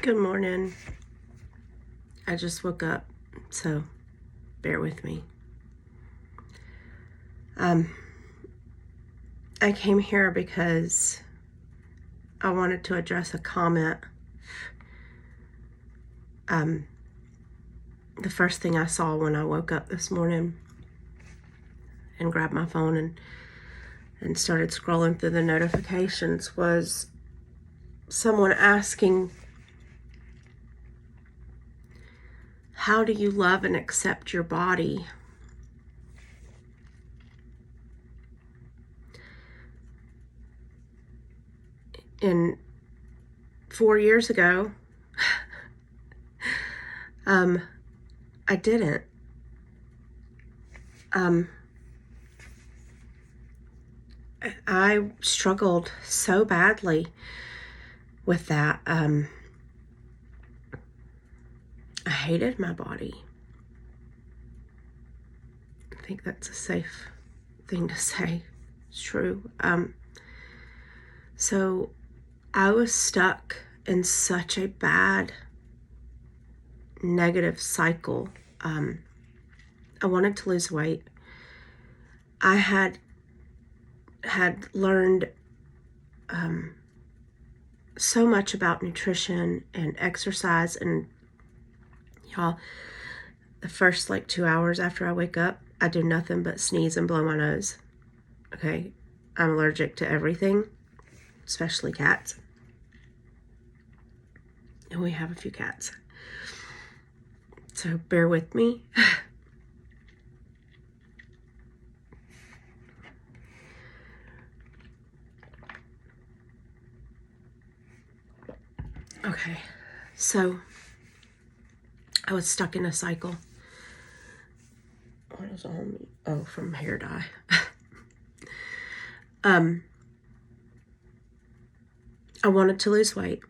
Good morning. I just woke up, so bear with me. I came here because I wanted to address a comment. The first thing I saw when I woke up this morning and grabbed my phone and started scrolling through the notifications was someone asking, how do you love and accept your body? And 4 years ago, I didn't. I struggled so badly with that. I hated my body. I think that's a safe thing to say. It's true. So I was stuck in such a bad negative cycle. I wanted to lose weight. I had learned so much about nutrition and exercise, and y'all, the first 2 hours after I wake up, I do nothing but sneeze and blow my nose. Okay, I'm allergic to everything, especially cats. And we have a few cats. So bear with me. Okay, so I was stuck in a cycle. What is on me? Oh, from hair dye. I wanted to lose weight.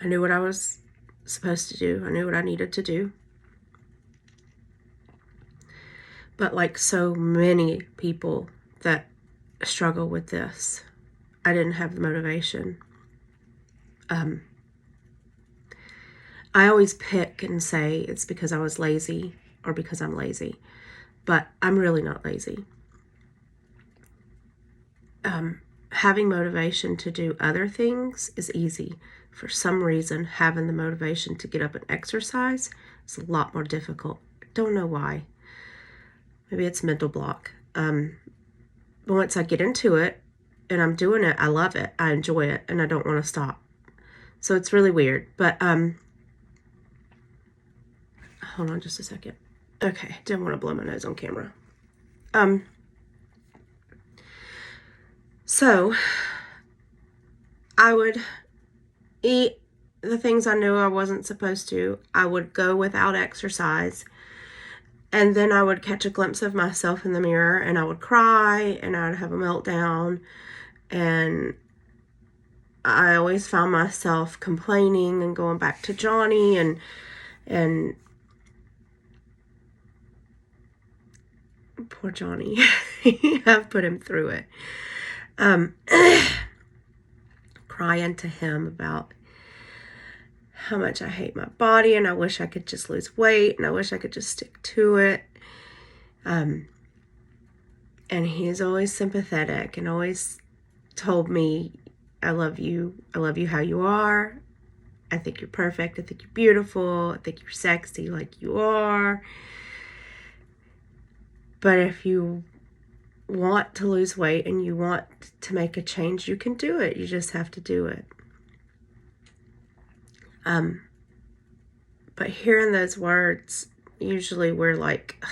I knew what I was supposed to do. I knew what I needed to do. But like so many people that struggle with this, I didn't have the motivation. I always pick and say it's because I was lazy or because I'm lazy, but I'm really not lazy. Having motivation to do other things is easy. For some reason, having the motivation to get up and exercise is a lot more difficult. I don't know why. Maybe it's mental block. But once I get into it and I'm doing it, I love it. I enjoy it, and I don't want to stop. So it's really weird. But hold on just a second. Okay, didn't want to blow my nose on camera. So I would eat the things I knew I wasn't supposed to. I would go without exercise. And then I would catch a glimpse of myself in the mirror and I would cry and I would have a meltdown. And I always found myself complaining and going back to Johnny and poor Johnny. I've put him through it. Crying to him about how much I hate my body and I wish I could just lose weight and I wish I could just stick to it. And he's always sympathetic and always told me, I love you how you are. I think you're perfect. I think you're beautiful. I think you're sexy like you are. But if you want to lose weight and you want to make a change, you can do it. You just have to do it. But hearing those words, usually we're like,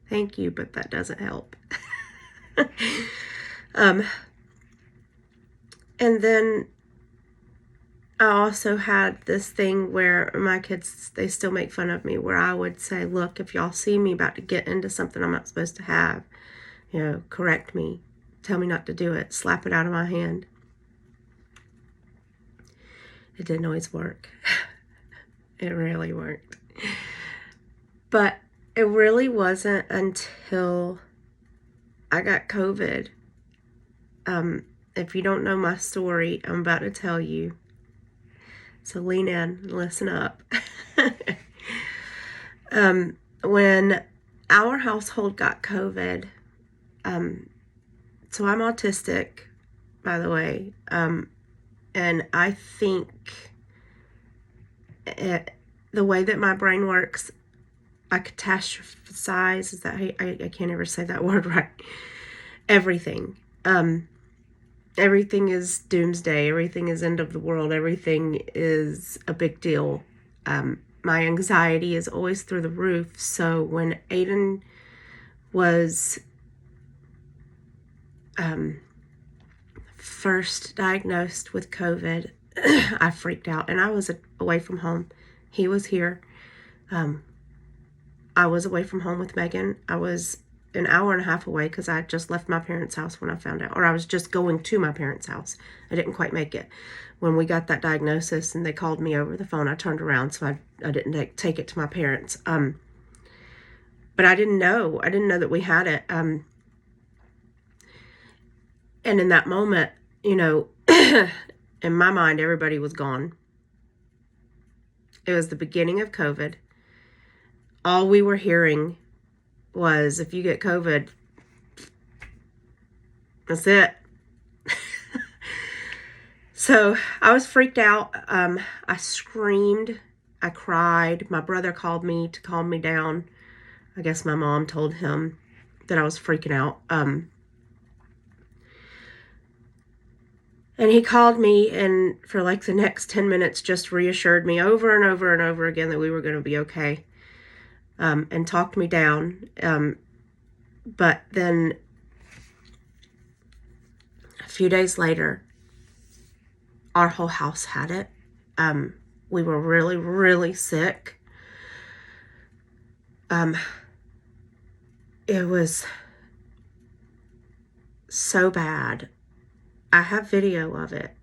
thank you, but that doesn't help. And then I also had this thing where my kids, they still make fun of me, where I would say, look, if y'all see me about to get into something I'm not supposed to have, correct me, tell me not to do it, slap it out of my hand. It didn't always work. It rarely worked. But it really wasn't until I got COVID If you don't know my story, I'm about to tell you. So lean in and listen up. When our household got COVID, so I'm autistic, by the way, and I think the way that my brain works, I catastrophize. Is that I can't ever say that word right? Everything. Everything is doomsday. Everything is end of the world. Everything is a big deal. My anxiety is always through the roof. So when Aiden was first diagnosed with COVID, I freaked out, and I was away from home. He was here. I was away from home with Megan. I was an hour and a half away because I had just left my parents' house when I found out, or I was just going to my parents' house. I didn't quite make it. When we got that diagnosis and they called me over the phone, I turned around, so I didn't take it to my parents. But I didn't know. I didn't know that we had it. And in that moment, you know, in my mind, everybody was gone. It was the beginning of COVID. All we were hearing was, if you get COVID, that's it. So I was freaked out. I screamed. I cried. My brother called me to calm me down. I guess my mom told him that I was freaking out. And he called me, and for like the next 10 minutes just reassured me over and over and over again that we were going to be okay, and talked me down. But then a few days later, our whole house had it. We were really, really sick. It was so bad. I have video of it.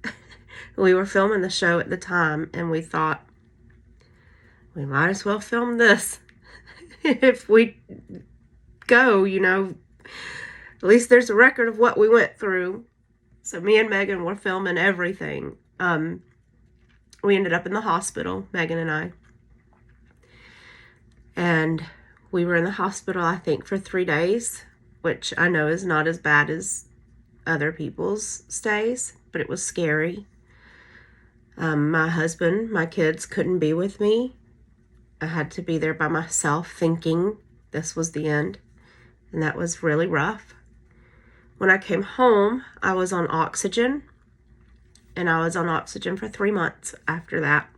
We were filming the show at the time, and we thought, we might as well film this. If we go, you know, at least there's a record of what we went through. So me and Megan were filming everything. We ended up in the hospital, Megan and I. And we were in the hospital, I think, for 3 days, which I know is not as bad as other people's stays, but it was scary. My husband, my kids couldn't be with me. I had to be there by myself, thinking this was the end, and that was really rough. When I came home, I was on oxygen, and I was on oxygen for 3 months after that.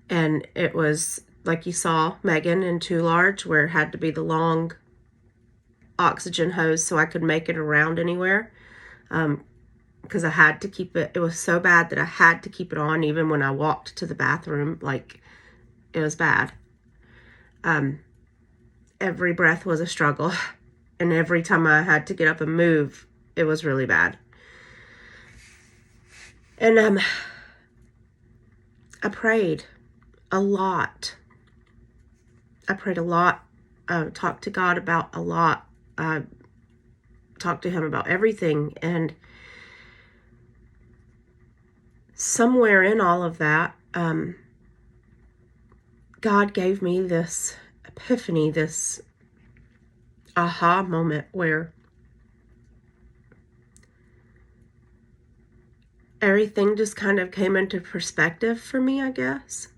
And it was, like you saw, Megan, in Too Large, where it had to be the long oxygen hose so I could make it around anywhere, because I had to keep it. It was so bad that I had to keep it on even when I walked to the bathroom. Like, it was bad. Every breath was a struggle, and every time I had to get up and move, it was really bad. And I prayed a lot. I prayed a lot. Talked to God about a lot. Talked to him about everything. And somewhere in all of that, God gave me this epiphany, this aha moment where everything just kind of came into perspective for me, I guess.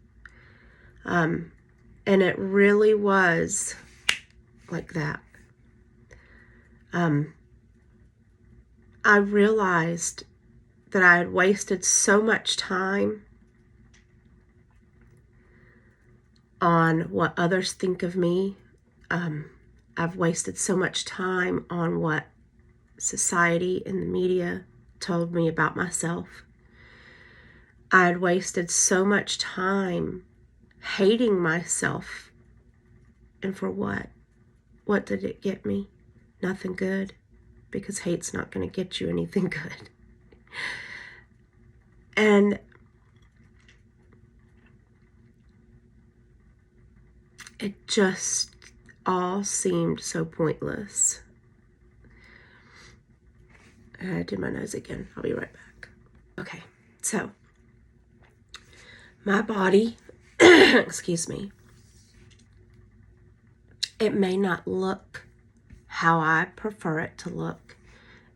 And it really was like that. I realized that I had wasted so much time on what others think of me. I've wasted so much time on what society and the media told me about myself. I had wasted so much time hating myself. And for what? What did it get me? Nothing good. Because hate's not going to get you anything good. And it just all seemed so pointless. I did my nose again. I'll be right back. Okay, so my body, excuse me, it may not look how I prefer it to look.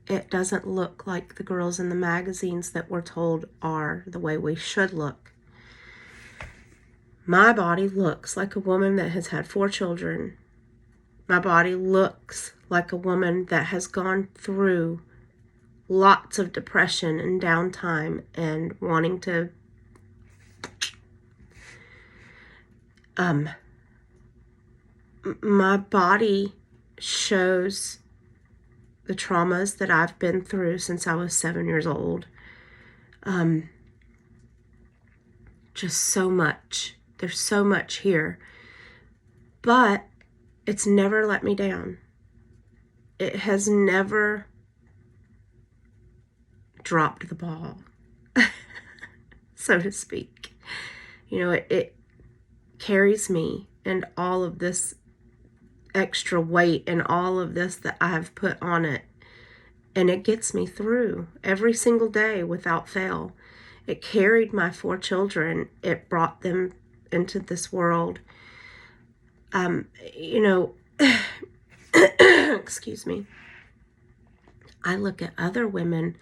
It doesn't look like the girls in the magazines that we're told are the way we should look. My body looks like a woman that has had 4 children. My body looks like a woman that has gone through lots of depression and downtime and wanting to my body shows the traumas that I've been through since I was 7 years old. Just so much. There's so much here. But it's never let me down. It has never dropped the ball, so to speak. You know, it carries me and all of this extra weight and all of this that I've put on it, and it gets me through every single day without fail. It carried my 4 children. It brought them into this world. You know, excuse me. I look at other women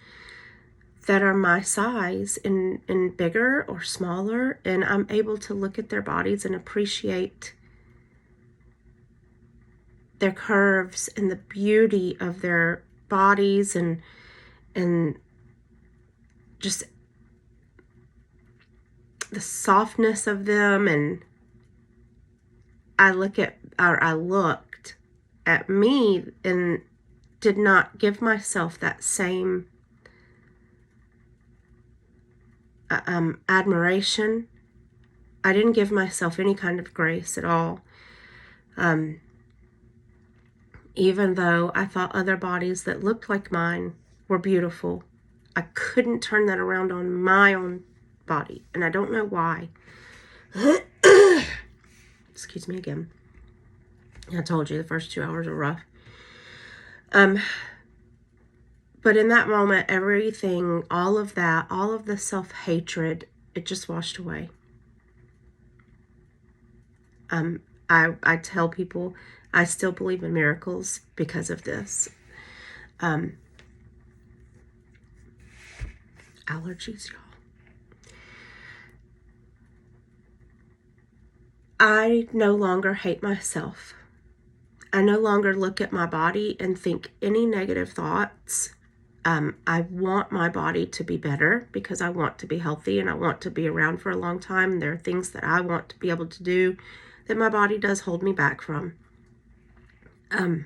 that are my size and bigger or smaller, and I'm able to look at their bodies and appreciate their curves and the beauty of their bodies and just the softness of them. And I looked at me and did not give myself that same admiration. I didn't give myself any kind of grace at all. Even though I thought other bodies that looked like mine were beautiful, I couldn't turn that around on my own body, and I don't know why. Excuse me again. I told you the first 2 hours were rough. But in that moment, everything, all of that, all of the self-hatred, it just washed away. I tell people I still believe in miracles because of this. Allergies, y'all. I no longer hate myself. I no longer look at my body and think any negative thoughts. I want my body to be better because I want to be healthy and I want to be around for a long time. There are things that I want to be able to do that my body does hold me back from. I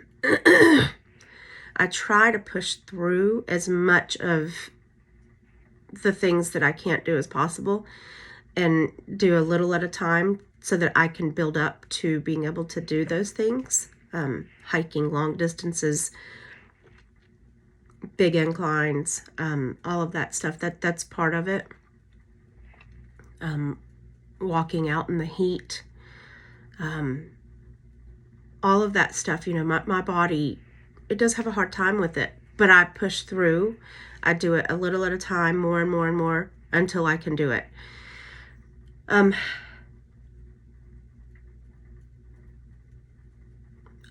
try to push through as much of the things that I can't do as possible and do a little at a time so that I can build up to being able to do those things. Hiking long distances, big inclines, all of that stuff, that's part of it. Walking out in the heat, all of that stuff, you know, my body, it does have a hard time with it, but I push through. I do it a little at a time, more and more and more, until I can do it. I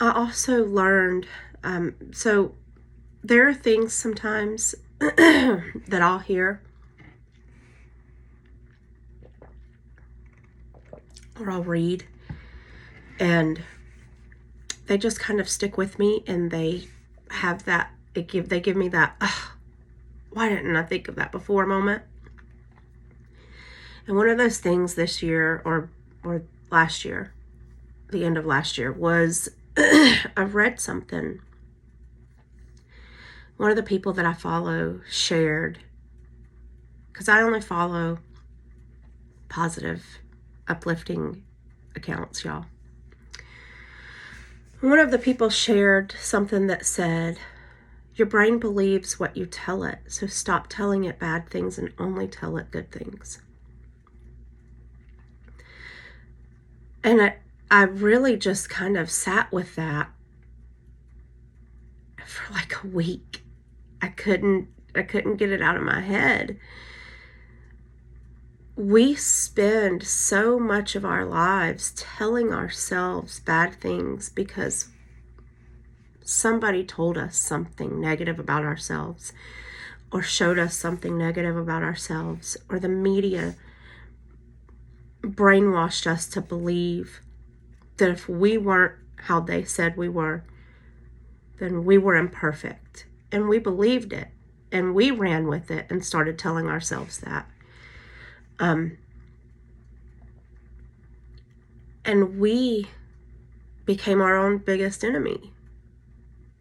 also learned, so there are things sometimes that I'll hear or I'll read, and they just kind of stick with me, and they have that, they give me that, why didn't I think of that before moment? And one of those things this year or last year, the end of last year, was I read something. One of the people that I follow shared, because I only follow positive, uplifting accounts, y'all. One of the people shared something that said, your brain believes what you tell it, so stop telling it bad things and only tell it good things. And I really just kind of sat with that for like a week. I couldn't get it out of my head. We spend so much of our lives telling ourselves bad things because somebody told us something negative about ourselves, or showed us something negative about ourselves, or the media brainwashed us to believe that if we weren't how they said we were, then we were imperfect. And we believed it, and we ran with it and started telling ourselves that. And we became our own biggest enemy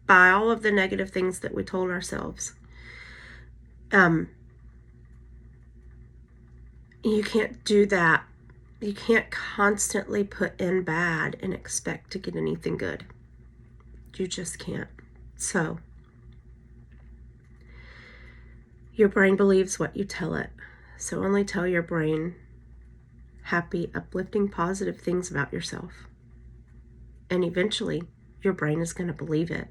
by all of the negative things that we told ourselves. You can't do that. You can't constantly put in bad and expect to get anything good. You just can't. So, your brain believes what you tell it. So only tell your brain happy, uplifting, positive things about yourself. And eventually, your brain is going to believe it.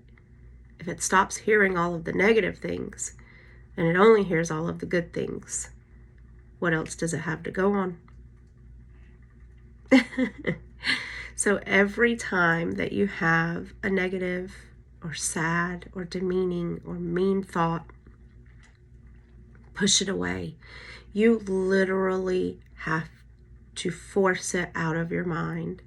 If it stops hearing all of the negative things and it only hears all of the good things, what else does it have to go on? So every time that you have a negative or sad or demeaning or mean thought, push it away. You literally have to force it out of your mind.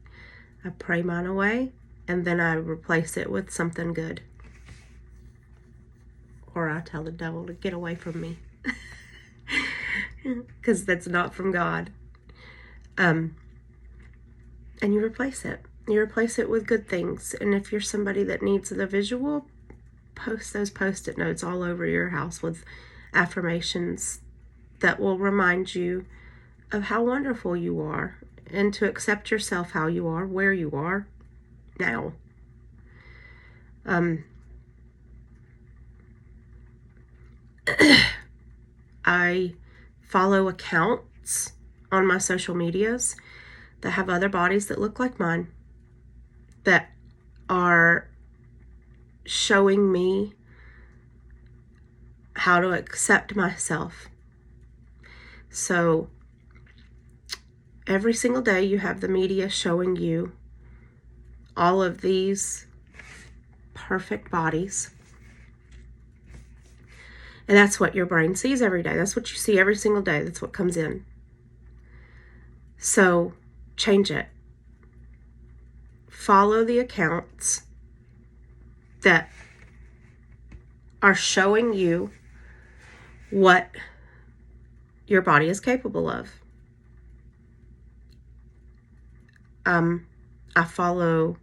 I pray mine away, and then I replace it with something good. Or I tell the devil to get away from me. Because that's not from God. And you replace it. You replace it with good things. And if you're somebody that needs the visual, post those Post-it notes all over your house with affirmations that will remind you of how wonderful you are, and to accept yourself how you are, where you are now. I follow accounts on my social medias that have other bodies that look like mine, that are showing me how to accept myself. So every single day you have the media showing you all of these perfect bodies. And that's what your brain sees every day. That's what you see every single day. That's what comes in. So change it. Follow the accounts that are showing you what your body is capable of. I follow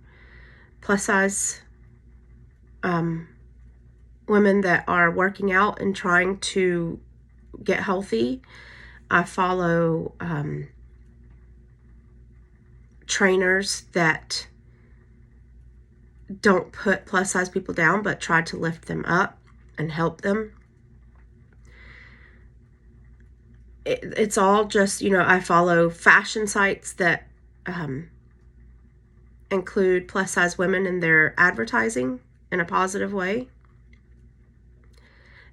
plus size women that are working out and trying to get healthy. I follow trainers that don't put plus size people down, but try to lift them up and help them. It's all just, I follow fashion sites that include plus size women in their advertising in a positive way.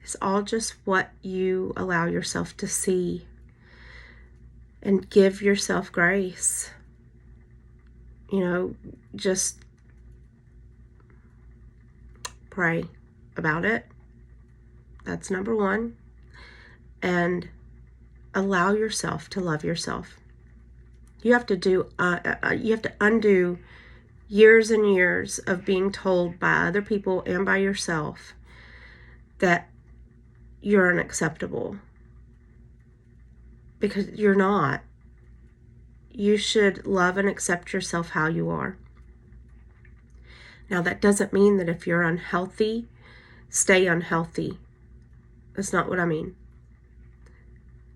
It's all just what you allow yourself to see, and give yourself grace. Just pray about it. That's number one. And allow yourself to love yourself. You have to undo years and years of being told by other people and by yourself that you're unacceptable, because you're not. You should love and accept yourself how you are. Now, that doesn't mean that if you're unhealthy, stay unhealthy. That's not what I mean.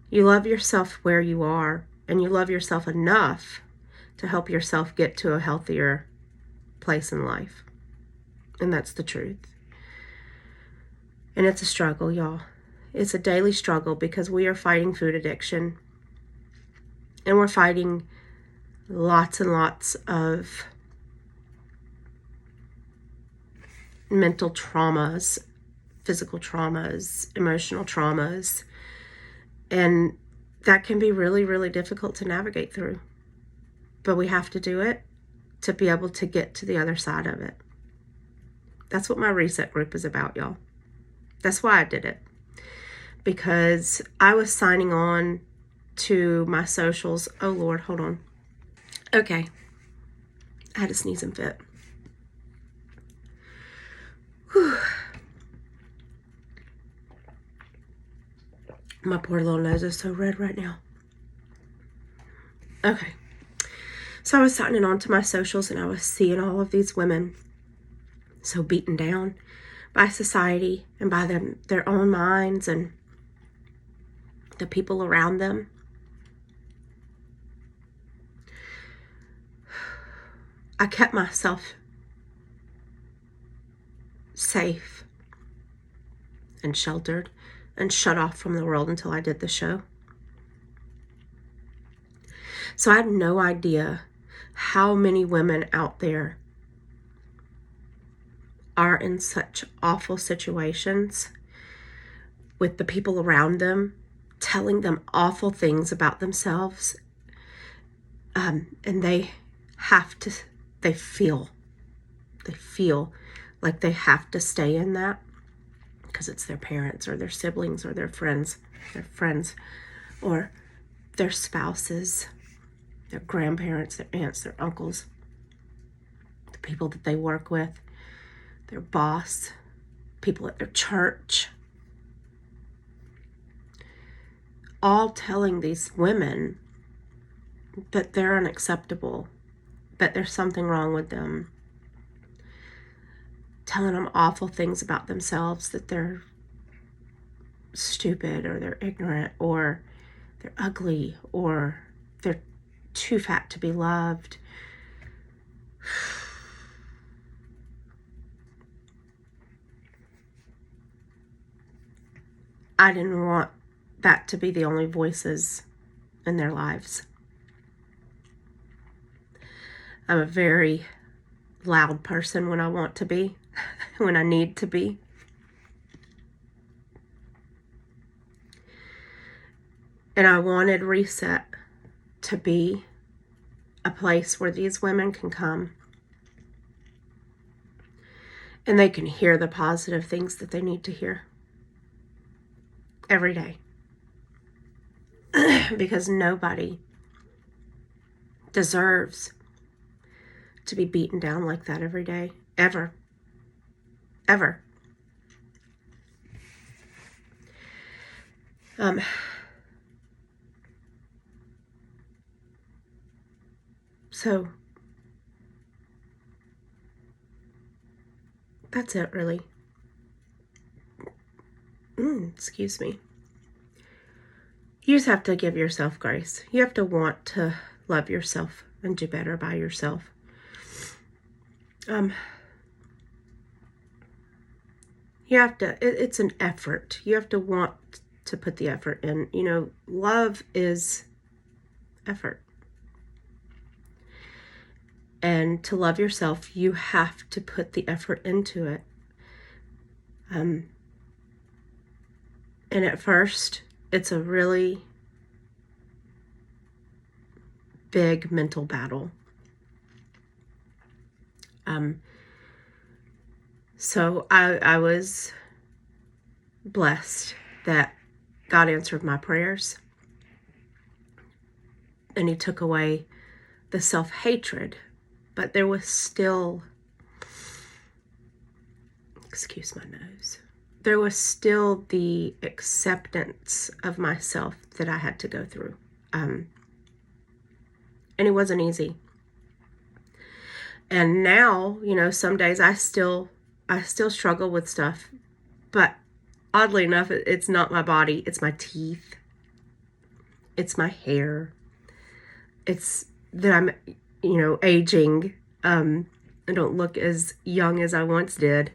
You love yourself where you are, and you love yourself enough to help yourself get to a healthier place in life. And that's the truth. And it's a struggle, y'all. It's a daily struggle, because we are fighting food addiction. And we're fighting lots and lots of mental traumas physical traumas, emotional traumas. And that can be really, really difficult to navigate through. But we have to do it to be able to get to the other side of it. That's what my reset group is about, y'all. That's why I did it. Because I was signing on to my socials. Oh, Lord, hold on. Okay. I had a sneeze and fit. Whew. My poor little nose is so red right now. Okay. So I was signing on to my socials and I was seeing all of these women so beaten down by society and by their own minds and the people around them. I kept myself safe and sheltered and shut off from the world until I did the show. So I had no idea how many women out there are in such awful situations with the people around them, telling them awful things about themselves. And they feel like they have to stay in that because it's their parents or their siblings or their friends or their spouses, their grandparents, their aunts, their uncles, the people that they work with, their boss, people at their church, all telling these women that they're unacceptable, that there's something wrong with them, telling them awful things about themselves, that they're stupid or they're ignorant or they're ugly or they're too fat to be loved. I didn't want that to be the only voices in their lives. I'm a very loud person when I want to be, when I need to be. And I wanted Reset to be a place where these women can come and they can hear the positive things that they need to hear every day. Because nobody deserves to be beaten down like that every day, ever. So that's it, really. Excuse me. You just have to give yourself grace. You have to want to love yourself and do better by yourself. You have to, it's an effort. You have to want to put the effort in. You know, love is effort. And to love yourself, you have to put the effort into it. And at first, it's a really big mental battle. So I was blessed that God answered my prayers and He took away the self-hatred, but there was still, excuse my nose, there was still the acceptance of myself that I had to go through. And it wasn't easy. And now, you know, some days I still struggle with stuff, but oddly enough, it's not my body, it's my teeth, it's my hair, it's that I'm, you know, aging. I don't look as young as I once did.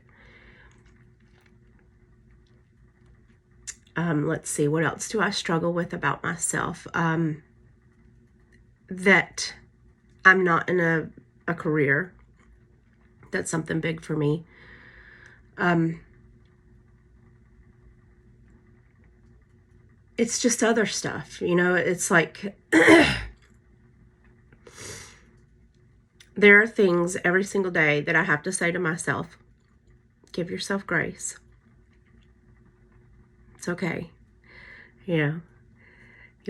Let's see, what else do I struggle with about myself? That I'm not in a career. That's something big for me. it's just other stuff, it's like there are things every single day that I have to say to myself, give yourself grace. It's okay. You'll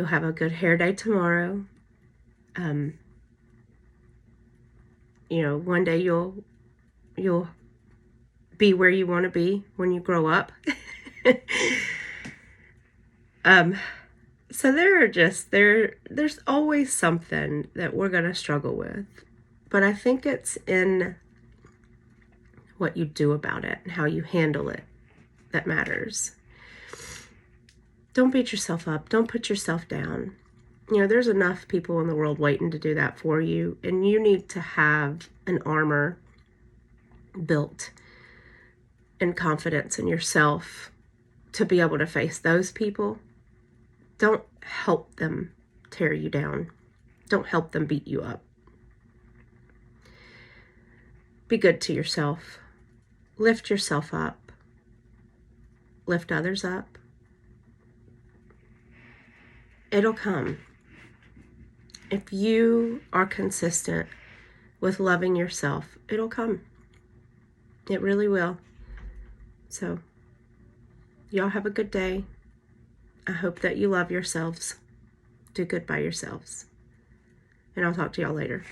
have a good hair day tomorrow. One day you'll be where you want to be when you grow up. So there's always something that we're going to struggle with. But I think it's in what you do about it and how you handle it that matters. Don't beat yourself up. Don't put yourself down. There's enough people in the world waiting to do that for you, and you need to have an armor built and confidence in yourself to be able to face those people. Don't help them tear you down. Don't help them beat you up. Be good to yourself. Lift yourself up. Lift others up. It'll come. If you are consistent with loving yourself, it'll come. It really will. So, y'all have a good day. I hope that you love yourselves. Do good by yourselves. And I'll talk to y'all later.